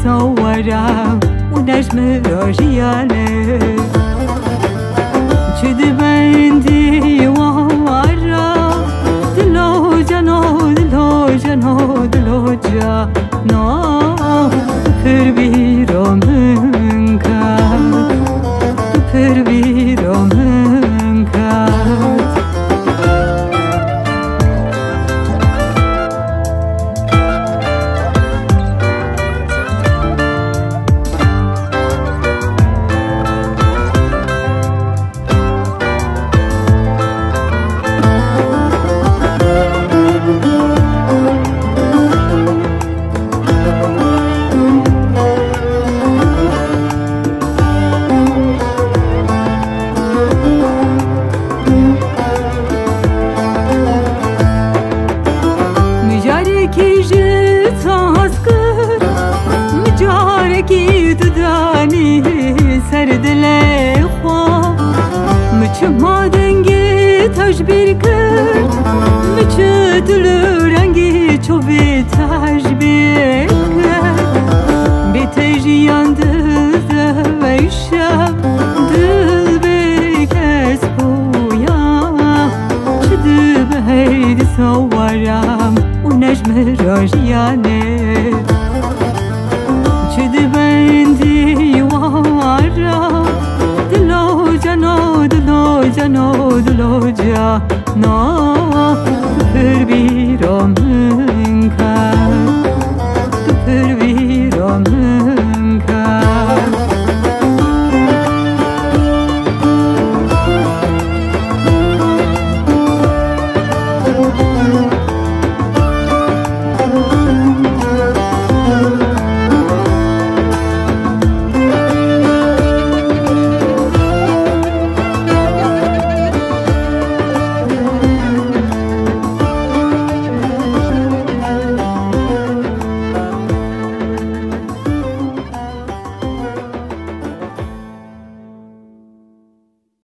صورم و نجم راجیانه چه دبندی وارا دلو جانو دلو جانو دلو جانو پر بیرو من کرد پر بیرو من کرد کی دانی سر دل خوا مچ مادنگی تجبیر کرد مچ دل رنگی چوبی تجبیر کرد بی تجیان دل ویشم دل بکس بویا چه دل بهید صورم و نجم راجیانه چه دبندی وارا دلو جانو دلو جانو دلو جانو پر بیرو من کرد پر بیرو من